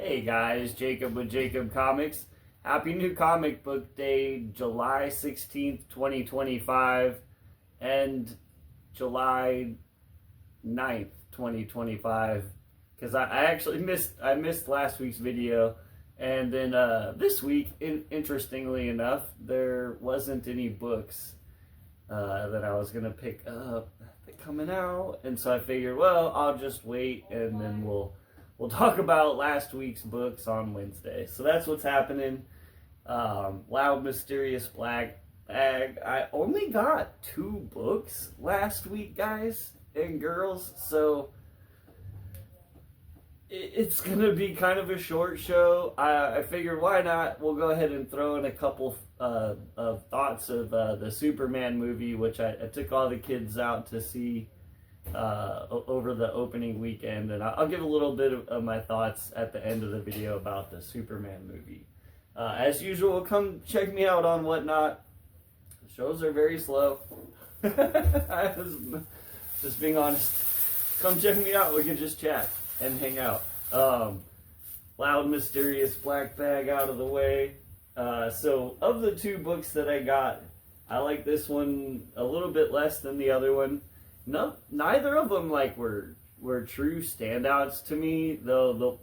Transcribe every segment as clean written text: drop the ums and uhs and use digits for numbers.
Hey guys, Jacob with Jacob Comics. Happy New Comic Book Day, July 16th, 2025, and July 9th, 2025. Because I actually missed last week's video, and then this week, interestingly enough, there wasn't any books that I was gonna pick up coming out, and so I figured, well, I'll just wait, and then we'll talk about last week's books on Wednesday. So that's what's happening. Loud Mysterious Black Bag. I only got 2 books last week, guys and girls, so it's gonna be kind of a short show. I figured, why not? We'll go ahead and throw in a couple of thoughts of the Superman movie, which I took all the kids out to see over the opening weekend, and I'll give a little bit of my thoughts at the end of the video about the Superman movie. As usual, come check me out on Whatnot. The shows are very slow. Just being honest. Come check me out. We can just chat and hang out. Loud Mysterious Black Bag out of the way. So of the 2 books that I got, I like this one a little bit less than the other one. No, neither of them were true standouts to me, though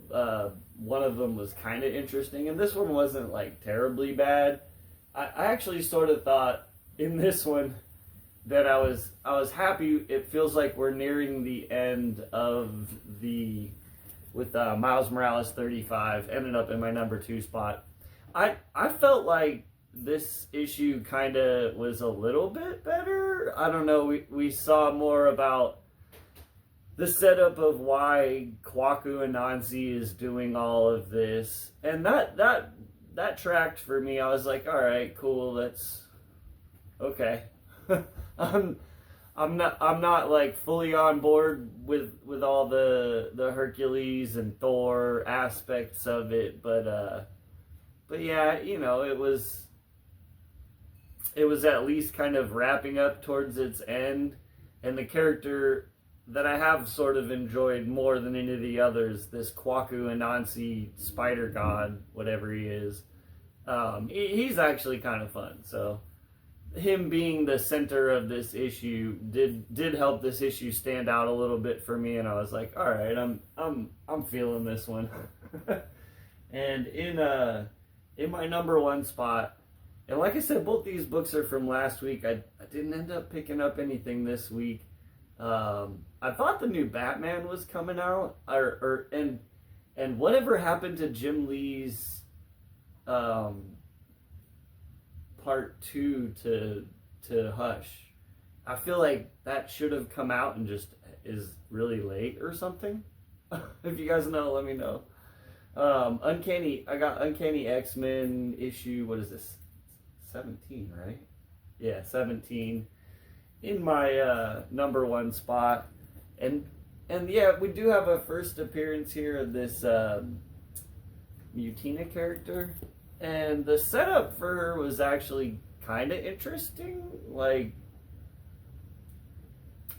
one of them was kind of interesting, and this one wasn't terribly bad. I actually sort of thought in this one that I was happy. It feels like we're nearing the end of with Miles Morales 35, ended up in my number 2 spot. I felt like this issue kind of was a little bit better. I don't know, we saw more about the setup of why Kwaku Anansi is doing all of this, and that tracked for me. I was like, all right, cool, that's okay. I'm not fully on board with all the Hercules and Thor aspects of it, but yeah, it was at least kind of wrapping up towards its end, and the character that I have sort of enjoyed more than any of the others, this Kwaku Anansi Spider God, whatever he is, he's actually kind of fun. So him being the center of this issue did help this issue stand out a little bit for me, and I was like, all right, I'm feeling this one. And in my number 1 spot, and like I said, both these books are from last week. I didn't end up picking up anything this week. I thought the new Batman was coming out, and whatever happened to Jim Lee's part 2 to Hush. I feel like that should have come out and just is really late or something. If you guys know, let me know. I got Uncanny X-Men issue, what is this? 17, right? Yeah, 17 in my number 1 spot. And yeah, we do have a first appearance here of this Mutina character. And the setup for her was actually kind of interesting.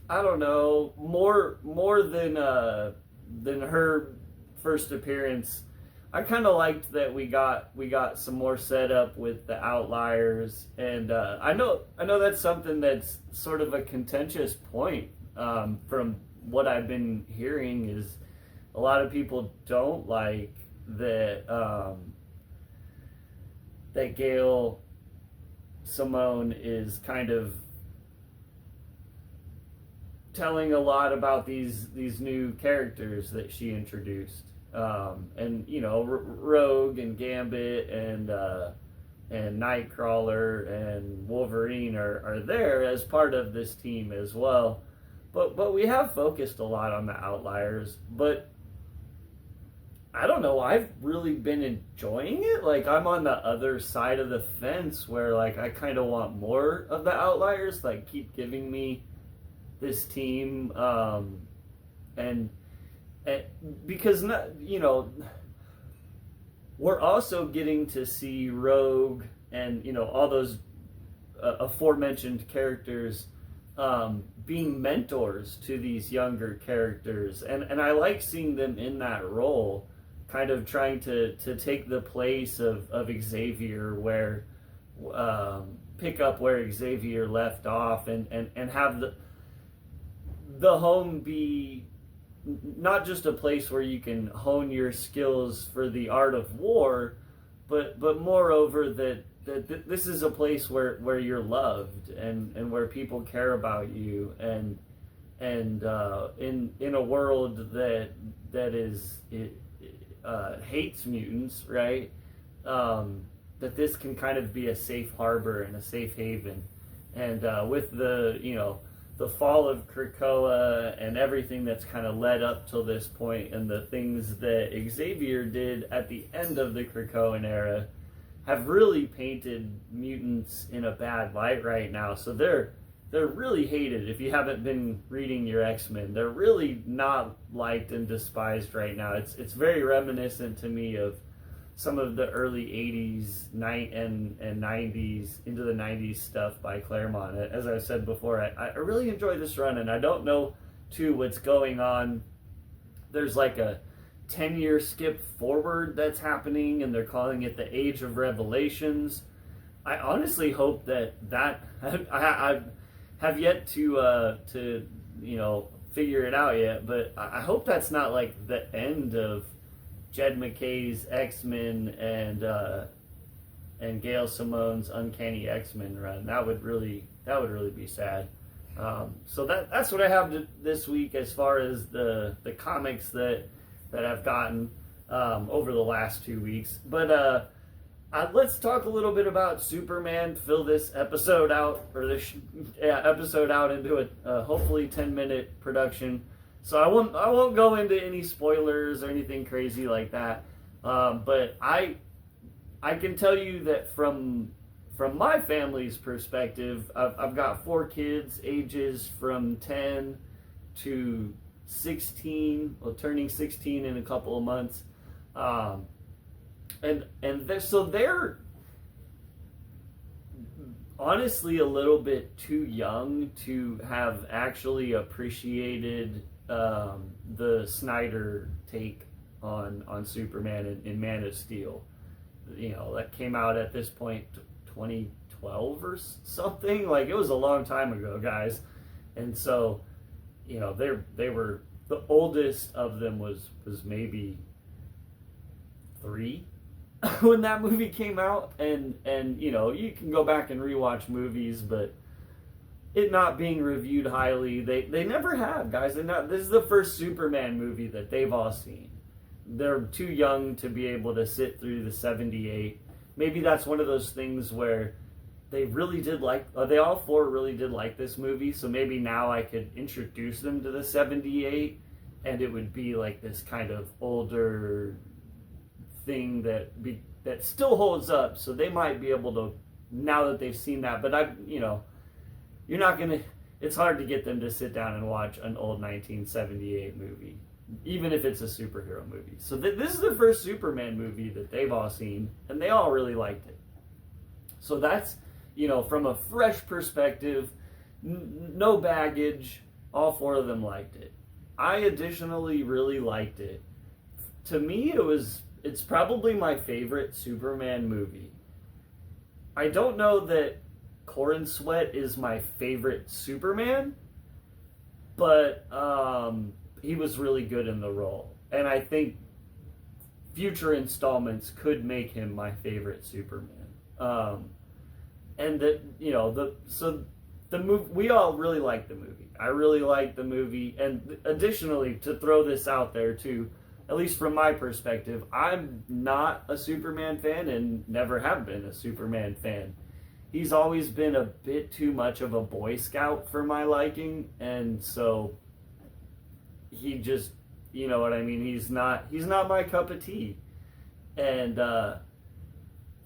I don't know, more than her first appearance. I kind of liked that we got some more setup with the Outliers, and I know that's something that's sort of a contentious point from what I've been hearing, is a lot of people don't like that that Gail Simone is kind of telling a lot about these new characters that she introduced. And Rogue and Gambit and Nightcrawler and Wolverine are there as part of this team as well, but we have focused a lot on the Outliers. But I don't know, I've really been enjoying it. I'm on the other side of the fence where I kind of want more of the Outliers, keep giving me this team, and because we're also getting to see Rogue and all those aforementioned characters being mentors to these younger characters, and I like seeing them in that role, kind of trying to take the place of Xavier, where pick up where Xavier left off, and have the home be not just a place where you can hone your skills for the art of war, but moreover that this is a place where you're loved and where people care about you, and in a world that is hates mutants, right? That this can kind of be a safe harbor and a safe haven, and with the fall of Krakoa and everything that's kind of led up till this point, and the things that Xavier did at the end of the Krakoan era, have really painted mutants in a bad light right now. So they're really hated. If you haven't been reading your X-Men, they're really not liked and despised right now. It's very reminiscent to me of some of the early 80s and 90s into the 90s stuff by Claremont. As I said before, I really enjoy this run, and I don't know too what's going on. There's like a 10-year skip forward that's happening, and they're calling it the Age of Revelations. I honestly hope that I have yet to figure it out yet, but I hope that's not like the end of Jed McKay's X-Men and Gail Simone's Uncanny X-Men run. That would really be sad. So that's what I have this week as far as the comics that I've gotten over the last 2 weeks. But let's talk a little bit about Superman. Fill this episode out, or this episode out, into a hopefully 10-minute production. So I won't go into any spoilers or anything crazy like that. But I can tell you that from my family's perspective, I've got 4 kids, ages from 10 to 16, well, turning 16 in a couple of months. And they're honestly a little bit too young to have actually appreciated the Snyder take on Superman in Man of Steel. That came out at this point 2012 or something. Like, it was a long time ago, guys. And so, they were, the oldest of them was maybe 3 when that movie came out, and you can go back and rewatch movies, but it not being reviewed highly, they never have, guys. This is the first Superman movie that they've all seen. They're too young to be able to sit through the 78. Maybe that's one of those things where they really did they all 4 really did like this movie, so maybe now I could introduce them to the 78, and it would be like this kind of older thing that still holds up, so they might be able to, now that they've seen that. But you're not gonna, it's hard to get them to sit down and watch an old 1978 movie, even if it's a superhero movie. So this is the first Superman movie that they've all seen, and they all really liked it. So that's, from a fresh perspective, no baggage, all 4 of them liked it. I additionally really liked it. To me, it's probably my favorite Superman movie. I don't know that Corin Sweat is my favorite Superman, but he was really good in the role, and I think future installments could make him my favorite Superman. And the movie, we all really liked the movie. I really liked the movie, and additionally, to throw this out there too, at least from my perspective, I'm not a Superman fan and never have been a Superman fan. He's always been a bit too much of a Boy Scout for my liking, and so he just, you know what I mean, he's not my cup of tea. And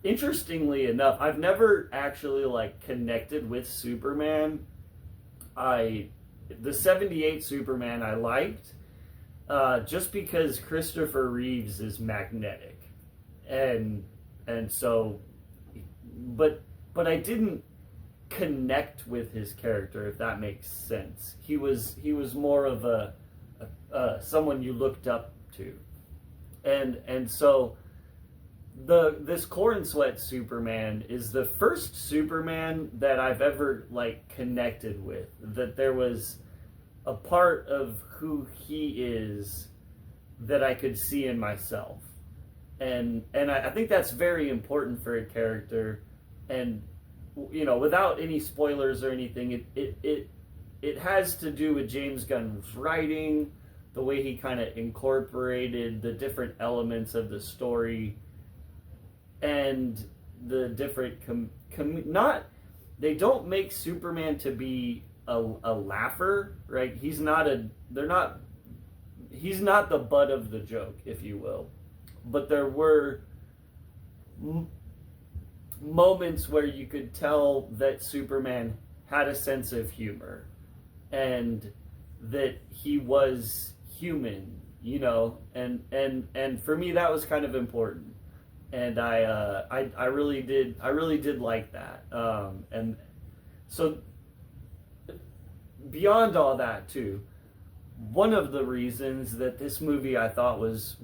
interestingly enough, I've never actually connected with Superman. The 78 Superman I liked, just because Christopher Reeves is magnetic, and so, but I didn't connect with his character, if that makes sense. He was more of a someone you looked up to, And so this Corn Sweat Superman is the first Superman that I've ever like connected with, that there was a part of who he is that I could see in myself. And I think that's very important for a character. And you know, without any spoilers or anything, it has to do with James Gunn's writing, the way he kind of incorporated the different elements of the story, and the different they don't make Superman to be a laugher, right? He's not the butt of the joke, if you will. But there were moments where you could tell that Superman had a sense of humor and that he was human, you know, and for me that was kind of important. And I really did like that. And so beyond all that too, one of the reasons that this movie I thought was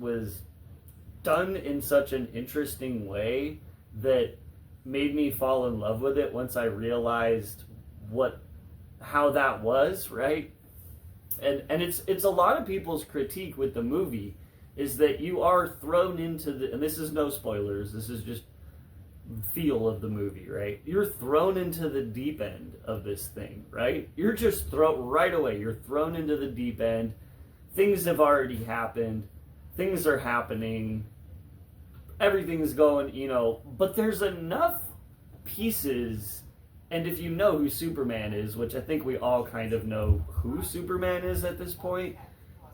done in such an interesting way that made me fall in love with it once I realized how that was, right? And it's a lot of people's critique with the movie is that you are thrown into and this is no spoilers, this is just feel of the movie, right? You're thrown into the deep end of this thing, right? You're just right away, you're thrown into the deep end. Things have already happened. Things are happening. Everything's going, you know, but there's enough pieces. And if you know who Superman is, which I think we all kind of know who Superman is at this point,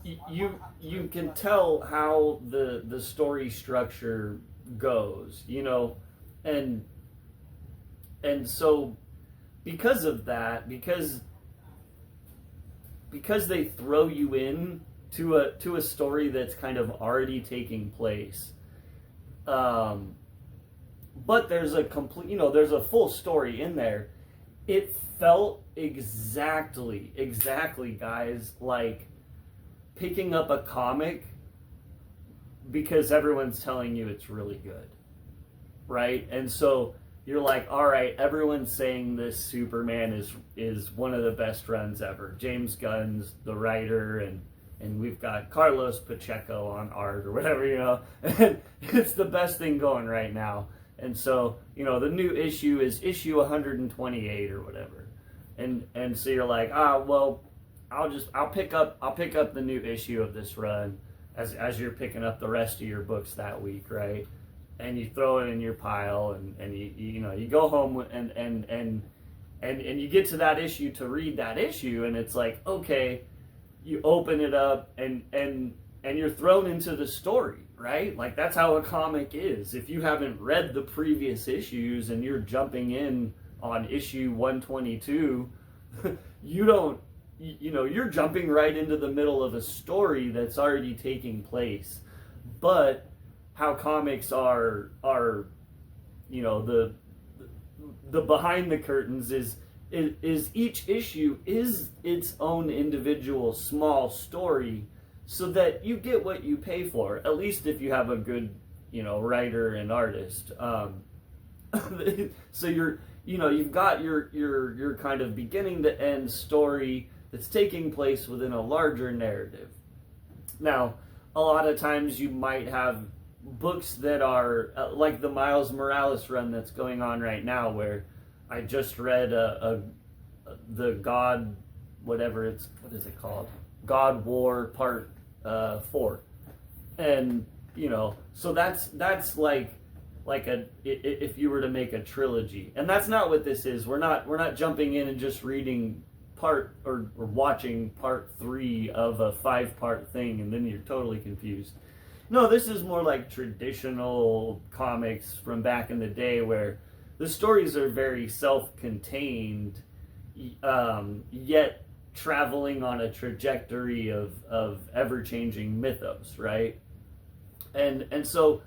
you can tell how the story structure goes, you know, and so because of that, because they throw you in to a story that's kind of already taking place, but there's a complete, you know, there's a full story in there. It felt exactly, guys, like picking up a comic because everyone's telling you it's really good, right? And so you're like, all right, everyone's saying this Superman is one of the best runs ever. James Gunn's the writer, and we've got Carlos Pacheco on art or whatever, you know, and it's the best thing going right now. And so, you know, the new issue is issue 128 or whatever. And so you're like, well, I'll pick up the new issue of this run as you're picking up the rest of your books that week, right? And you throw it in your pile, and you know, you go home and you get to that issue to read that issue, and it's like, okay, you open it up and you're thrown into the story, right? Like that's how a comic is. If you haven't read the previous issues and you're jumping in on issue 122, you're jumping right into the middle of a story that's already taking place. But how comics are, you know, the behind the curtains is each issue is its own individual small story, so that you get what you pay for, at least if you have a good, you know, writer and artist. So you've got your kind of beginning to end story that's taking place within a larger narrative. Now, a lot of times you might have books that are like the Miles Morales run that's going on right now, where I just read the God, what is it called? God War Part 4, and you know, so that's like if you were to make a trilogy, and that's not what this is. We're not jumping in and just reading part or watching part 3 of a 5-part thing, and then you're totally confused. No, this is more like traditional comics from back in the day, where the stories are very self-contained, yet traveling on a trajectory of ever-changing mythos, right? And so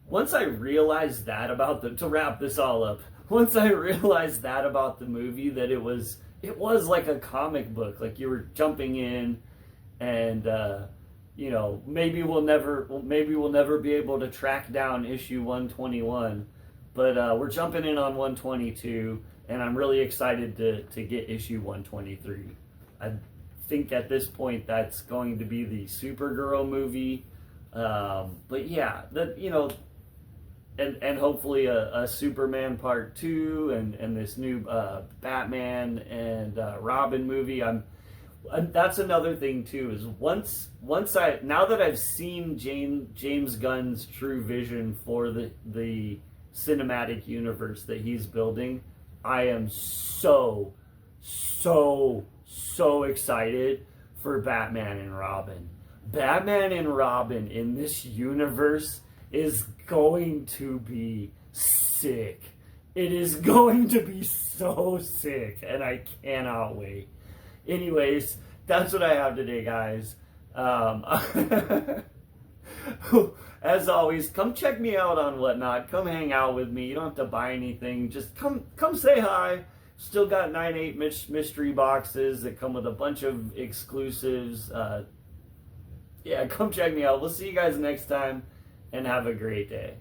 once I realized that about to wrap this all up, once I realized that about the movie, that it was like a comic book, like you were jumping in, and you know, maybe we'll never be able to track down issue 121, but we're jumping in on 122, and I'm really excited to get issue 123. I think at this point that's going to be the Supergirl movie, but yeah, that, you know, and hopefully a Superman part 2 and this new Batman and Robin movie. That's another thing too, is now that I've seen James Gunn's true vision for the cinematic universe that he's building, I am so excited for Batman and Robin. Batman and Robin in this universe is going to be sick. It is going to be so sick, and I cannot wait. Anyways, that's what I have today, guys. As always, come check me out on Whatnot. Come hang out with me. You don't have to buy anything. Just come say hi. Still got 9/8 mystery boxes that come with a bunch of exclusives. Yeah, come check me out. We'll see you guys next time, and have a great day.